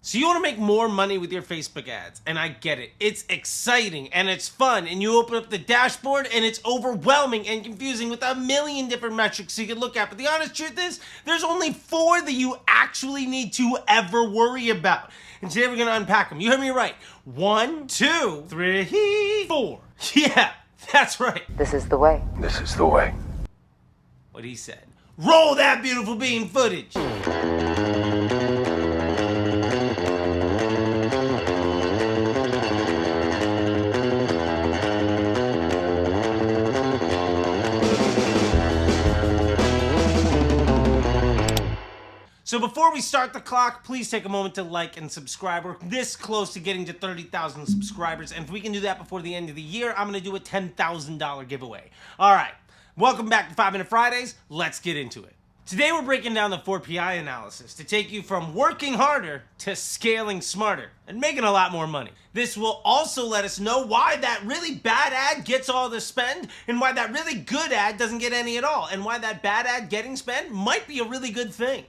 So you want to make more money with your Facebook ads, and I get it. It's exciting and it's fun, and you open up the dashboard and it's overwhelming and confusing with a million different metrics you can look at. But the honest truth is, there's only 4 that you actually need to ever worry about. And today we're going to unpack them. You heard me right. 1, 2, 3, 4. Yeah, that's right. This is the way. This is the way. What he said. Roll that beautiful bean footage. So before we start the clock, please take a moment to like and subscribe. We're this close to getting to 30,000 subscribers, and if we can do that before the end of the year, I'm going to do a $10,000 giveaway. All right, welcome back to 5 Minute Fridays. Let's get into it. Today we're breaking down the 4PI analysis to take you from working harder to scaling smarter and making a lot more money. This will also let us know why that really bad ad gets all the spend and why that really good ad doesn't get any at all, and why that bad ad getting spend might be a really good thing.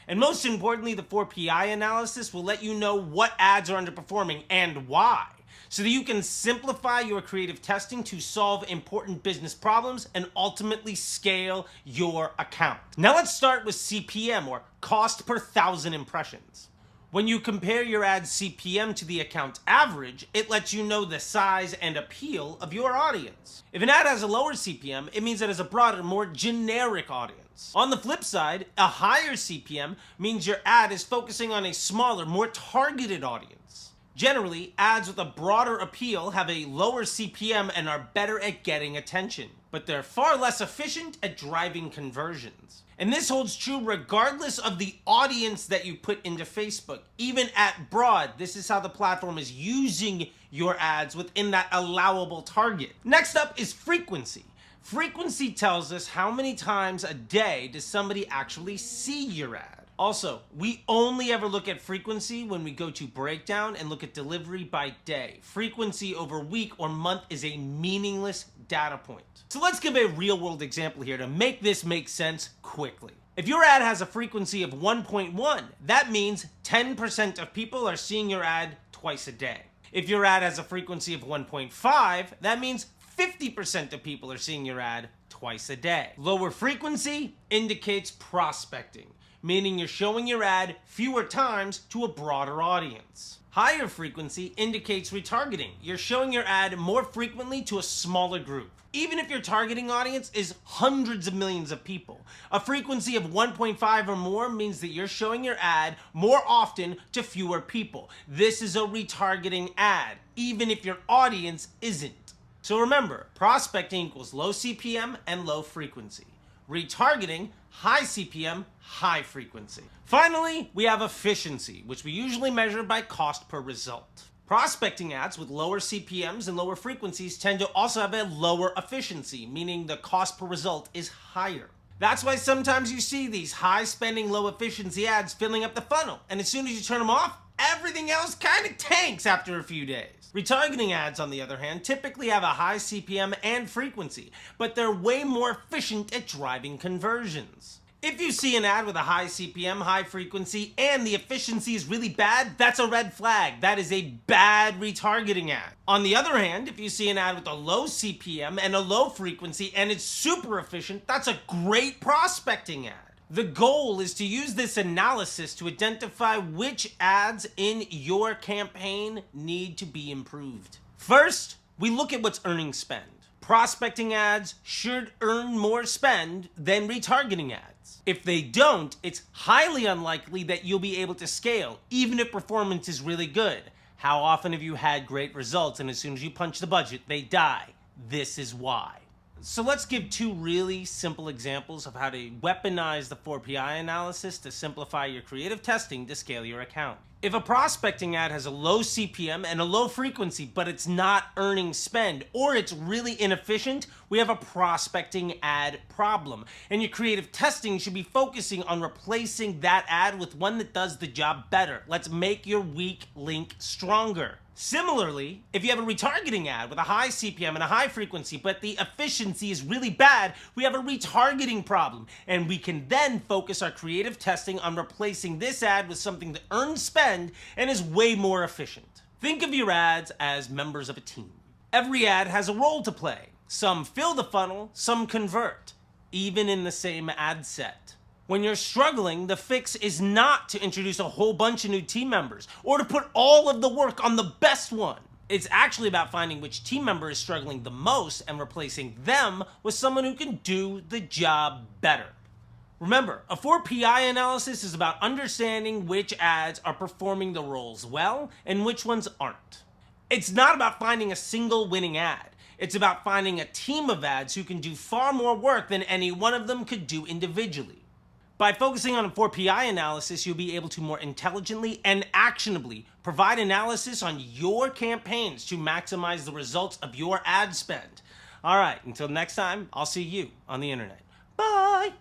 And most importantly, the 4PI analysis will let you know what ads are underperforming and why, so that you can simplify your creative testing to solve important business problems and ultimately scale your account. Now let's start with CPM, or cost per 1,000 impressions. When you compare your ad's CPM to the account average, it lets you know the size and appeal of your audience. If an ad has a lower CPM, it means it has a broader, more generic audience. On the flip side, a higher CPM means your ad is focusing on a smaller, more targeted audience. Generally, ads with a broader appeal have a lower CPM and are better at getting attention, but they're far less efficient at driving conversions. And this holds true regardless of the audience that you put into Facebook. Even at broad, this is how the platform is using your ads within that allowable target. Next up is frequency. Frequency tells us how many times a day does somebody actually see your ad. Also, we only ever look at frequency when we go to breakdown and look at delivery by day. Frequency over week or month is a meaningless data point. So let's give a real world example here to make this make sense quickly. If your ad has a frequency of 1.1, that means 10% of people are seeing your ad twice a day. If your ad has a frequency of 1.5, that means 50% of people are seeing your ad twice a day. Lower frequency indicates prospecting, meaning you're showing your ad fewer times to a broader audience. Higher frequency indicates retargeting. You're showing your ad more frequently to a smaller group. Even if your targeting audience is hundreds of millions of people, a frequency of 1.5 or more means that you're showing your ad more often to fewer people. This is a retargeting ad, even if your audience isn't. So remember, prospecting equals low CPM and low frequency. Retargeting, high CPM, high frequency. Finally, we have efficiency, which we usually measure by cost per result. Prospecting ads with lower CPMs and lower frequencies tend to also have a lower efficiency, meaning the cost per result is higher. That's why sometimes you see these high spending, low efficiency ads filling up the funnel, and as soon as you turn them off, everything else kind of tanks after a few days. Retargeting ads, on the other hand, typically have a high CPM and frequency, but they're way more efficient at driving conversions. If you see an ad with a high CPM, high frequency, and the efficiency is really bad, that's a red flag. That is a bad retargeting ad. On the other hand, if you see an ad with a low CPM and a low frequency and it's super efficient, that's a great prospecting ad. The goal is to use this analysis to identify which ads in your campaign need to be improved. First, we look at what's earning spend. Prospecting ads should earn more spend than retargeting ads. If they don't, it's highly unlikely that you'll be able to scale, even if performance is really good. How often have you had great results and as soon as you punch the budget, they die? This is why. So let's give 2 really simple examples of how to weaponize the 4PI analysis to simplify your creative testing to scale your account. If a prospecting ad has a low CPM and a low frequency, but it's not earning spend, or it's really inefficient, we have a prospecting ad problem. And your creative testing should be focusing on replacing that ad with one that does the job better. Let's make your weak link stronger. Similarly, if you have a retargeting ad with a high CPM and a high frequency, but the efficiency is really bad, we have a retargeting problem. And we can then focus our creative testing on replacing this ad with something that earns spend spend and is way more efficient. Think of your ads as members of a team. Every ad has a role to play. Some fill the funnel, some convert, even in the same ad set. When you're struggling, the fix is not to introduce a whole bunch of new team members or to put all of the work on the best one. It's actually about finding which team member is struggling the most and replacing them with someone who can do the job better. Remember, a 4PI analysis is about understanding which ads are performing the roles well and which ones aren't. It's not about finding a single winning ad. It's about finding a team of ads who can do far more work than any one of them could do individually. By focusing on a 4PI analysis, you'll be able to more intelligently and actionably provide analysis on your campaigns to maximize the results of your ad spend. All right, until next time, I'll see you on the internet. Bye!